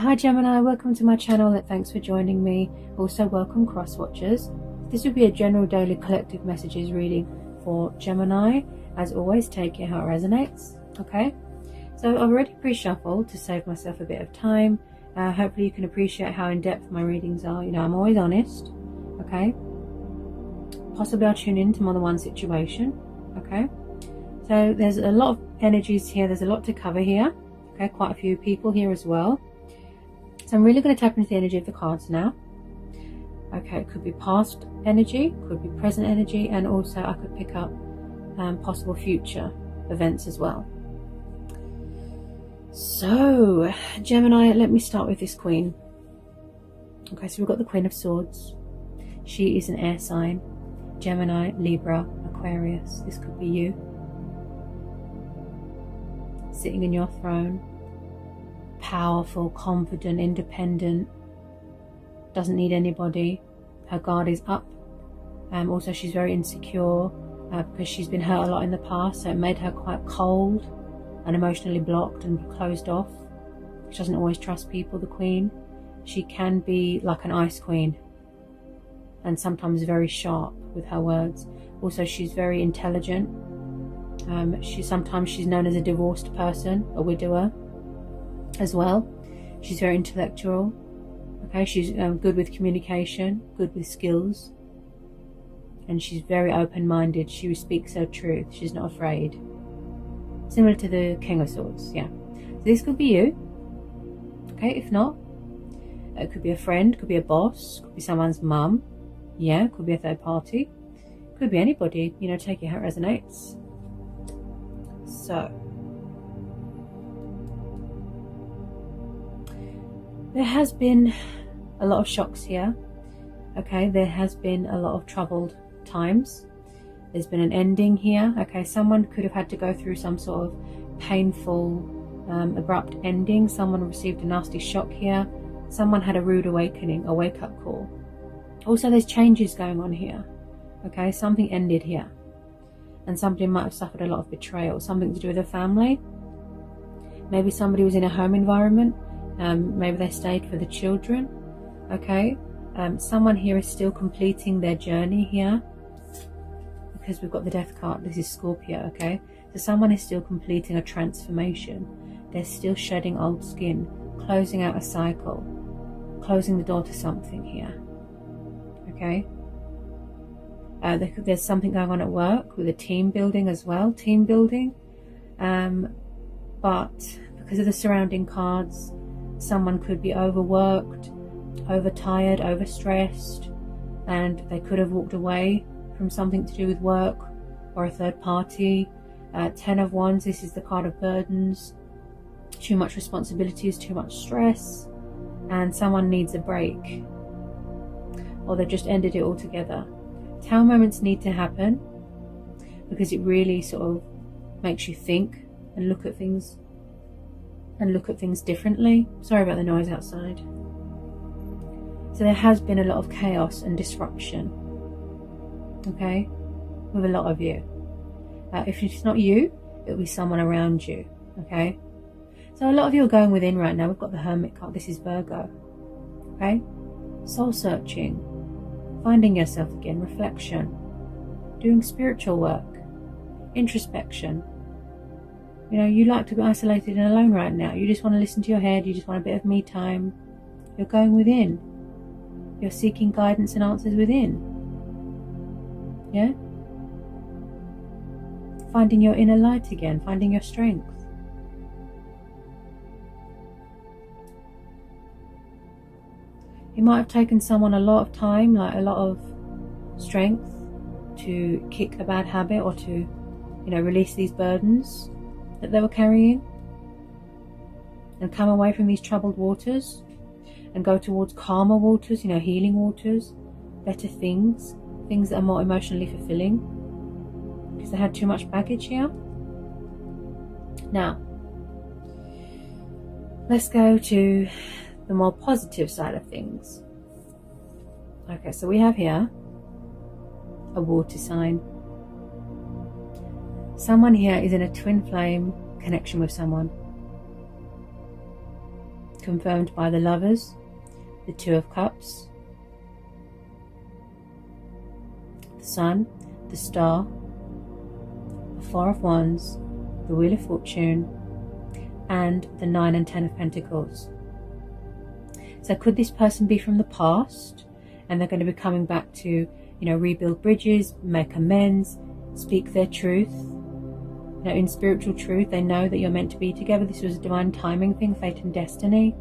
Hi Gemini, welcome to my channel and thanks for joining me. Also welcome cross watchers. This will be a general daily collective messages reading for Gemini. As always, take it how it resonates. Okay, so I've already pre-shuffled to save myself a bit of time. Hopefully you can appreciate how in-depth my readings are. You know, I'm always honest. Okay, possibly I'll tune into more than one situation. Okay, so there's a lot of energies here, there's a lot to cover here. Okay, quite a few people here as well. So I'm really going to tap into the energy of the cards now. Okay, it could be past energy, could be present energy, and also I could pick up possible future events as well. So, Gemini, let me start with this Queen. Okay, so we've got the Queen of Swords. She is an air sign. Gemini, Libra, Aquarius. This could be you. Sitting in your throne. Powerful, confident, independent, doesn't need anybody. Her guard is up. Also she's very insecure because she's been hurt a lot in the past, so it made her quite cold and emotionally blocked and closed off. She doesn't always trust people, the Queen. She can be like an ice queen and sometimes very sharp with her words. Also she's very intelligent. Sometimes she's known as a divorced person, a widower as well. She's very intellectual. Okay, she's good with communication, good with skills, and she's very open-minded. She speaks her truth. She's not afraid. Similar to the King of Swords. Yeah, so this could be you. Okay, if not, it could be a friend, could be a boss, could be someone's mum. Yeah, could be a third party, could be anybody. You know, take it how it resonates. So there has been a lot of shocks here. Okay, there has been a lot of troubled times. There's been an ending here. Okay, someone could have had to go through some sort of painful, abrupt ending. Someone received a nasty shock here. Someone had a rude awakening, a wake-up call. Also, there's changes going on here. Okay, something ended here. And somebody might have suffered a lot of betrayal. Something to do with a family. Maybe somebody was in a home environment. Maybe they stayed for the children. Okay, someone here is still completing their journey here because we've got the Death card. This is Scorpio. Okay, so someone is still completing a transformation. They're still shedding old skin, closing out a cycle, closing the door to something here. Okay, there's something going on at work with a team building as well. Team building, but because of the surrounding cards, someone could be overworked, overtired, overstressed, and they could have walked away from something to do with work or a third party. 10 of Wands, this is the card of burdens. Too much responsibilities, too much stress, and someone needs a break. Or they've just ended it altogether. Tower moments need to happen because it really sort of makes you think and look at things differently. Sorry about the noise outside. So there has been a lot of chaos and disruption, okay, with a lot of you. If it's not you, it'll be someone around you, okay. So a lot of you are going within right now. We've got the Hermit card. This is Virgo. Okay, soul searching, finding yourself again, reflection, doing spiritual work, introspection. You know, you like to be isolated and alone right now. You just want to listen to your head. You just want a bit of me time. You're going within. You're seeking guidance and answers within. Yeah? Finding your inner light again. Finding your strength. It might have taken someone a lot of time, like a lot of strength to kick a bad habit or to, you know, release these burdens that they were carrying and come away from these troubled waters and go towards calmer waters, you know, healing waters, better things that are more emotionally fulfilling, because they had too much baggage here. Now let's go to the more positive side of things. Okay, so we have here a water sign. Someone here is in a twin flame connection with someone. confirmed by the Lovers, the Two of Cups, the Sun, the Star, the Four of Wands, the Wheel of Fortune, and the 9 and 10 of Pentacles. So could this person be from the past, and they're going to be coming back to, you know, rebuild bridges, make amends, speak their truth. You know, in spiritual truth, they know that you're meant to be together. This was a divine timing thing, fate and destiny.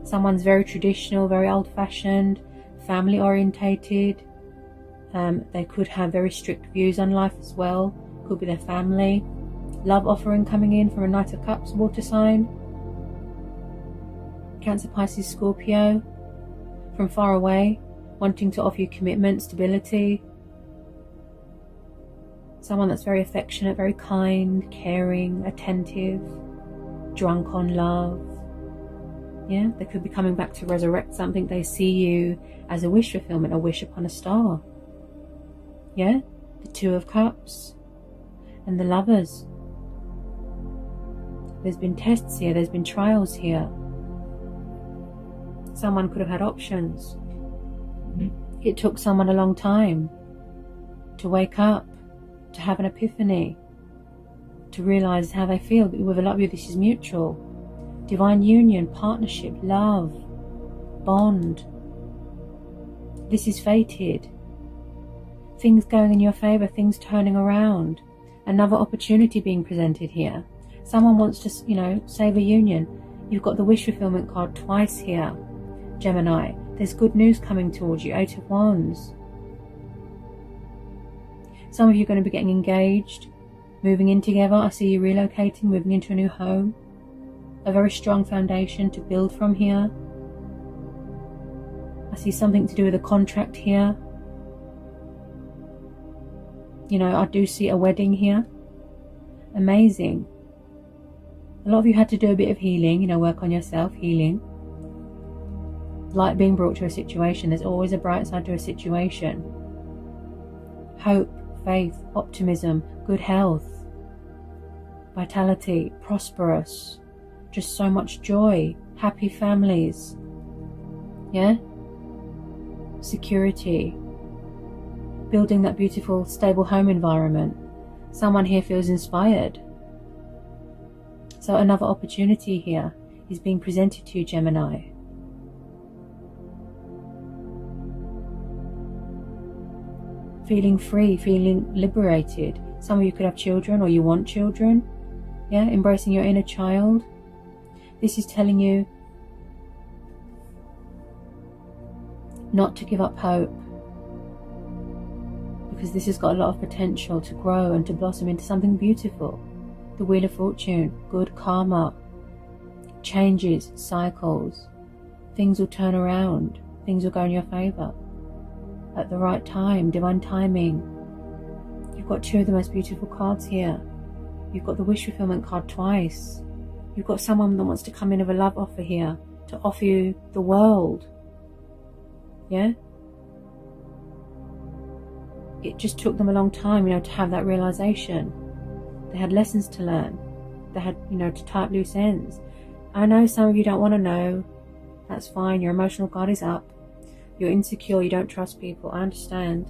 Someone's very traditional, very old-fashioned, family orientated. They could have very strict views on life as well. Could be their family. Love offering coming in from a Knight of Cups, water sign. Cancer, Pisces, Scorpio. From far away, wanting to offer you commitment, stability. Someone that's very affectionate, very kind, caring, attentive, drunk on love. Yeah, they could be coming back to resurrect something. They see you as a wish fulfillment, a wish upon a star. Yeah, the Two of Cups and the Lovers. There's been tests here, there's been trials here. Someone could have had options. It took someone a long time to wake up, to have an epiphany, to realize how they feel. But with a lot of you, this is mutual. Divine union, partnership, love, bond. This is fated. Things going in your favor, things turning around. Another opportunity being presented here. Someone wants to, you know, save a union. You've got the wish fulfillment card twice here, Gemini. There's good news coming towards you, 8 of Wands. Some of you are going to be getting engaged, moving in together. I see you relocating, moving into a new home. A very strong foundation to build from here. I see something to do with a contract here. You know, I do see a wedding here. Amazing. A lot of you had to do a bit of healing, you know, work on yourself, healing. Light being brought to a situation. There's always a bright side to a situation. Hope, faith, optimism, good health, vitality, prosperous, just so much joy, happy families. Yeah? Security. Building that beautiful, stable home environment. Someone here feels inspired. So another opportunity here is being presented to you, Gemini. Feeling free, feeling liberated. Some of you could have children, or you want children. Yeah, embracing your inner child. This is telling you not to give up hope, because this has got a lot of potential to grow and to blossom into something beautiful. The Wheel of Fortune, good karma, changes, cycles. Things will turn around. Things will go in your favor. At the right time, divine timing. You've got two of the most beautiful cards here. You've got the wish fulfillment card twice. You've got someone that wants to come in with a love offer here, to offer you the world. Yeah? It just took them a long time, you know, to have that realization. They had lessons to learn. They had, you know, to tie up loose ends. I know some of you don't want to know. That's fine. Your emotional guard is up. You're insecure. You don't trust people. I understand.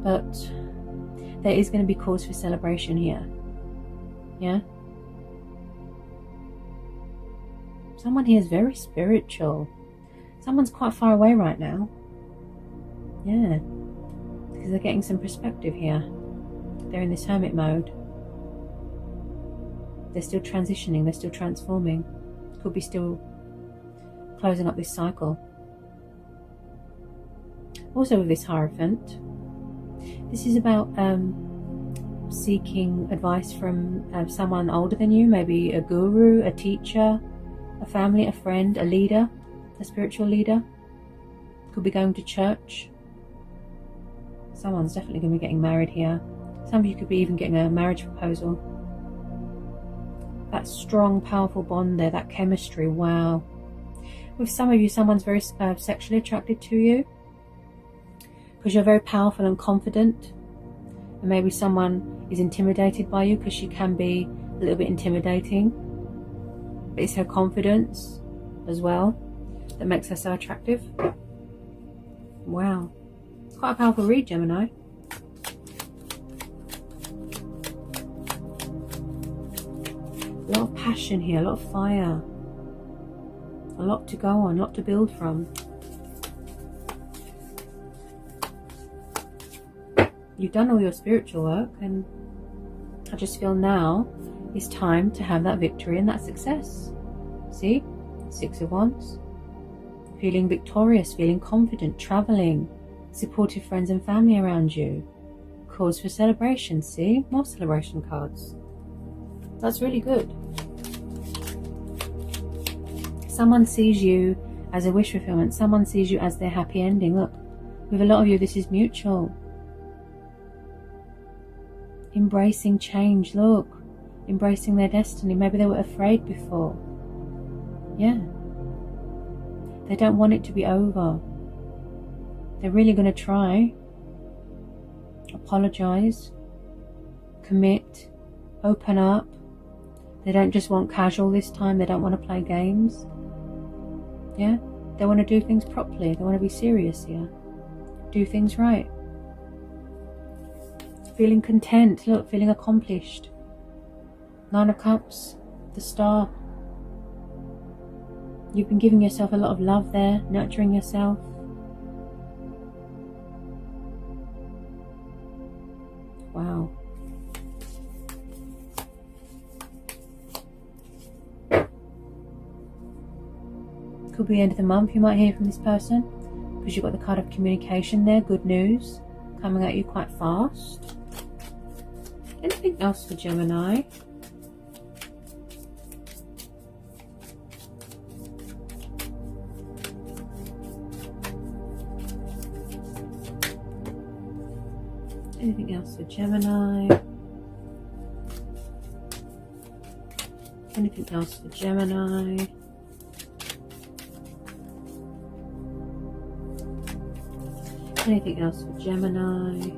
But there is going to be cause for celebration here. Yeah? Someone here is very spiritual. Someone's quite far away right now. Yeah. Because they're getting some perspective here. They're in this hermit mode. They're still transitioning. They're still transforming. Could be still closing up this cycle. Also with this Hierophant, this is about seeking advice from someone older than you, maybe a guru, a teacher, a family, a friend, a leader, a spiritual leader. Could be going to church. Someone's definitely going to be getting married here. Some of you could be even getting a marriage proposal. That strong, powerful bond there, that chemistry, wow. With some of you, someone's very sexually attracted to you because you're very powerful and confident. And maybe someone is intimidated by you because she can be a little bit intimidating. But it's her confidence as well that makes her so attractive. Wow. It's quite a powerful read, Gemini. A lot of passion here, a lot of fire. A lot to go on, a lot to build from. You've done all your spiritual work, and I just feel now it's time to have that victory and that success. See? 6 of Wands. Feeling victorious, feeling confident, traveling, supportive friends and family around you. Cause for celebration, see? More celebration cards. That's really good. Someone sees you as a wish fulfillment. Someone sees you as their happy ending. Look, with a lot of you, this is mutual. Embracing change, look. Embracing their destiny. Maybe they were afraid before. Yeah. They don't want it to be over. They're really going to try. Apologize. Commit. Open up. They don't just want casual this time. They don't want to play games. Yeah? They want to do things properly. They want to be serious here. Do things right. Feeling content. Look, feeling accomplished. 9 of Cups. The Star. You've been giving yourself a lot of love there. Nurturing yourself. Wow. Could be the end of the month. You might hear from this person because you've got the card of communication there. Good news coming at you quite fast. Anything else for Gemini? Anything else for Gemini? Anything else for Gemini? Anything else for Gemini?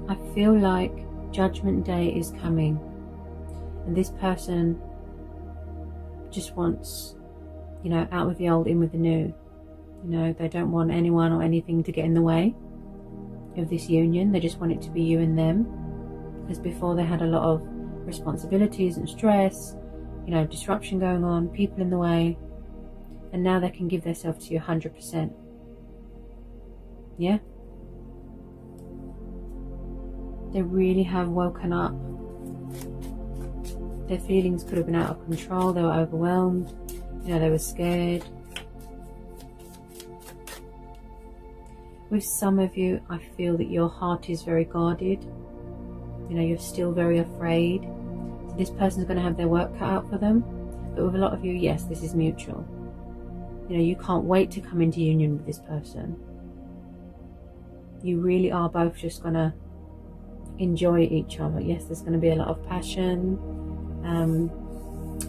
I feel like Judgment Day is coming, and this person just wants, you know, out with the old, in with the new. You know, they don't want anyone or anything to get in the way of this union. They just want it to be you and them, because before they had a lot of responsibilities and stress, you know, disruption going on, people in the way, and now they can give themselves to you 100%. Yeah? They really have woken up. Their feelings could have been out of control. They were overwhelmed. You know, they were scared. With some of you, I feel that your heart is very guarded. You know, you're still very afraid. So this person's going to have their work cut out for them. But with a lot of you, yes, this is mutual. You know, you can't wait to come into union with this person. You really are both just going to enjoy each other. Yes, there's going to be a lot of passion.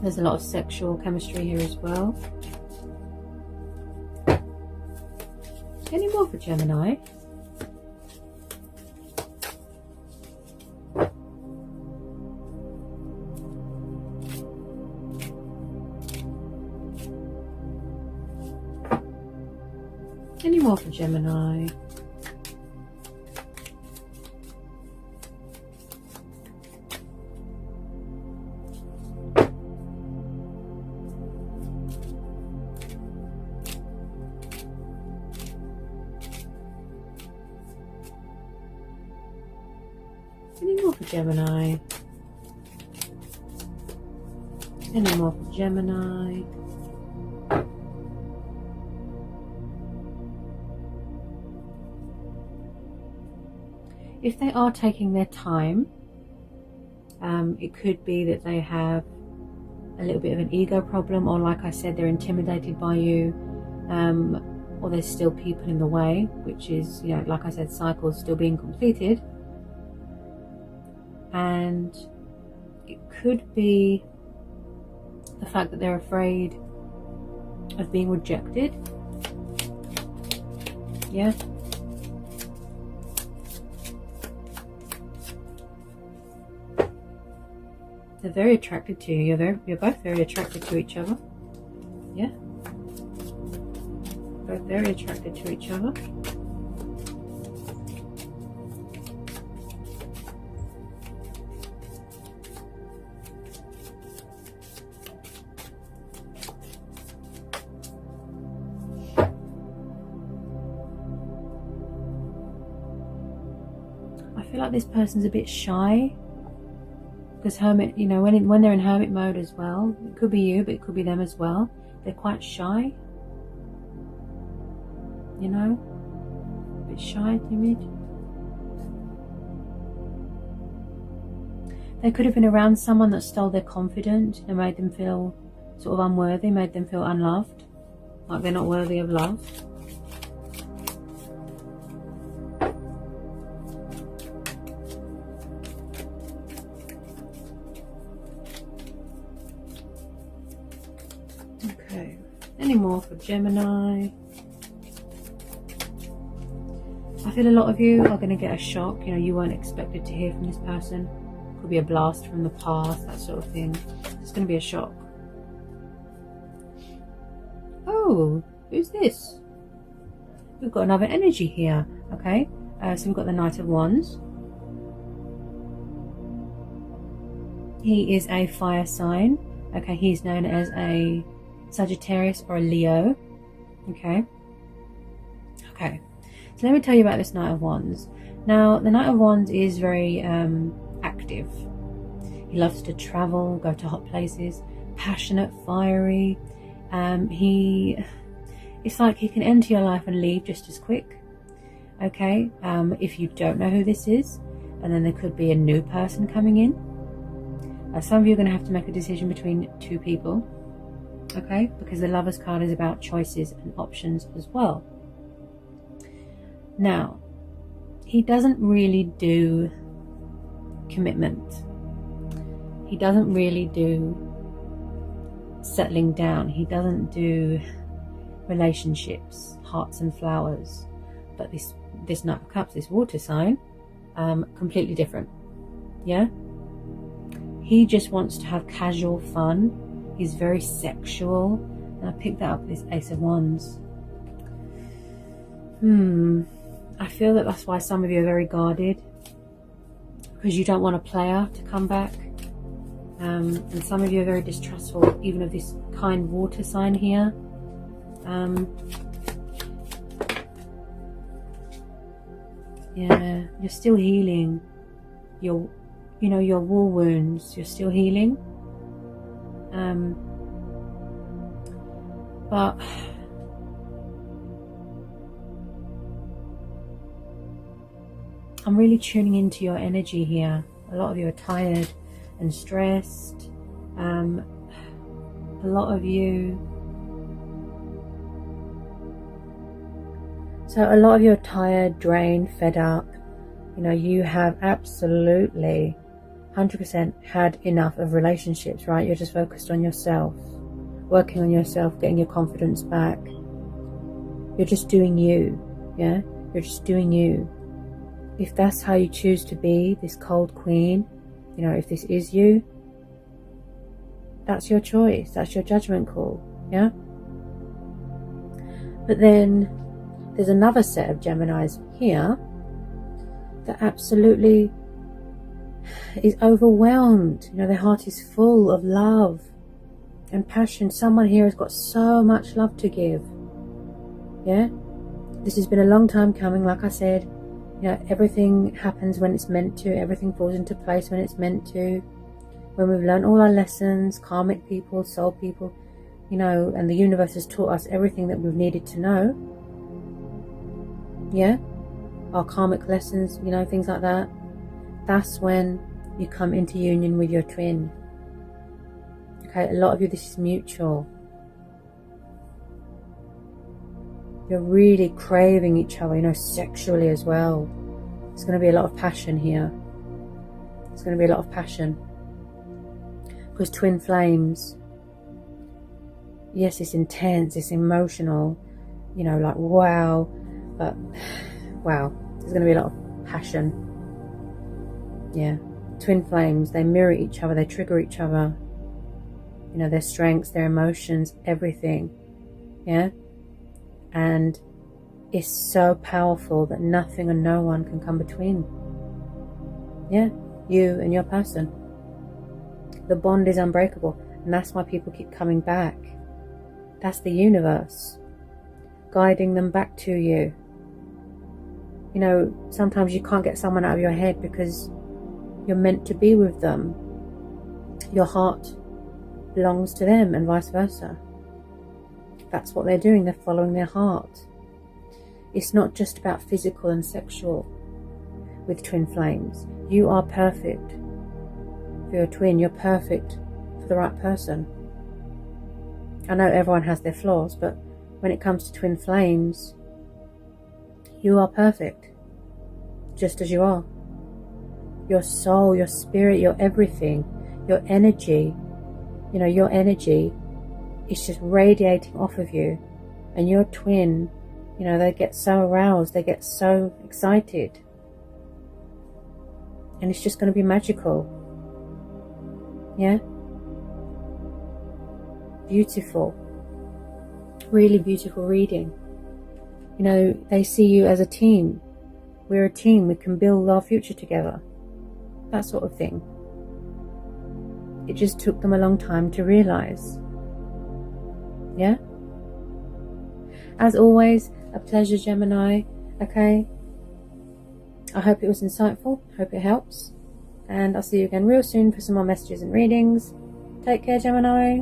There's a lot of sexual chemistry here as well. Any more for Gemini? Any more for Gemini? Any more for Gemini? Any more for Gemini? If they are taking their time, it could be that they have a little bit of an ego problem, or like I said, they're intimidated by you, or there's still people in the way, which is, you know, like I said, cycles still being completed. And it could be the fact that they're afraid of being rejected. Yeah. They're very attracted to you. You're both very attracted to each other. Yeah. Both very attracted to each other. I feel like this person's a bit shy. Because hermit, you know, when they're in hermit mode as well, it could be you, but it could be them as well. They're quite shy. You know, a bit shy, timid. They could have been around someone that stole their confidence and made them feel sort of unworthy, made them feel unloved, like they're not worthy of love. Any more for Gemini? I feel a lot of you are going to get a shock. You know, you weren't expected to hear from this person. Could be a blast from the past, that sort of thing. It's going to be a shock. Oh, who's this? We've got another energy here. Okay, so we've got the Knight of Wands. He is a fire sign. Okay, he's known as a Sagittarius or a Leo. Okay. So let me tell you about this Knight of Wands. Now, the Knight of Wands is very active. He loves to travel, go to hot places, passionate, fiery. It's like he can enter your life and leave just as quick. Okay. If you don't know who this is, and then there could be a new person coming in. Some of you are going to have to make a decision between two people. Okay, because the Lover's card is about choices and options as well. Now, he doesn't really do commitment. He doesn't really do settling down. He doesn't do relationships, hearts and flowers. But this Knight of Cups, this water sign, completely different. Yeah? He just wants to have casual fun. He's very sexual. And I picked that up with this Ace of Wands. I feel that that's why some of you are very guarded. Because you don't want a player to come back. And some of you are very distrustful, even of this kind water sign here. Yeah, you're still healing your war wounds. You're still healing. But I'm really tuning into your energy here. A lot of you are tired and stressed. A lot of you are tired, drained, fed up. You know, you have absolutely 100% had enough of relationships, right? You're just focused on yourself, working on yourself, getting your confidence back. You're just doing you. Yeah, you're just doing you. If that's how you choose to be, this cold queen, you know, if this is you, that's your choice. That's your judgment call. Yeah. But then there's another set of Geminis here that absolutely is overwhelmed. You know, their heart is full of love and passion. Someone here has got so much love to give. Yeah, this has been a long time coming. Like I said, you know, everything happens when it's meant to. Everything falls into place when it's meant to. When we've learned all our lessons, karmic people, soul people, you know, and the universe has taught us everything that we've needed to know. Yeah, our karmic lessons, you know, things like that. That's when you come into union with your twin. Okay, a lot of you, this is mutual. You're really craving each other, you know, sexually as well. There's going to be a lot of passion here. There's going to be a lot of passion. Because twin flames. yes, it's intense, it's emotional, you know, like wow, but wow, there's going to be a lot of passion. Yeah, twin flames, they mirror each other, they trigger each other, you know, their strengths, their emotions, everything. Yeah, and it's so powerful that nothing and no one can come between. Yeah, you and your person. The bond is unbreakable, and that's why people keep coming back. That's the universe guiding them back to you. You know, sometimes you can't get someone out of your head because you're meant to be with them. Your heart belongs to them and vice versa. That's what they're doing, they're following their heart. It's not just about physical and sexual with twin flames. You are perfect for your twin, you're perfect for the right person. I know everyone has their flaws, but when it comes to twin flames, you are perfect, just as you are. Your soul, your spirit, your everything, your energy, you know, your energy is just radiating off of you. And your twin, you know, they get so aroused, they get so excited. And it's just going to be magical. Yeah? Beautiful. Really beautiful reading. You know, they see you as a team. We're a team, we can build our future together. That sort of thing. It just took them a long time to realize. Yeah? As always, a pleasure, Gemini. Okay? I hope it was insightful. Hope it helps. And I'll see you again real soon for some more messages and readings. Take care, Gemini.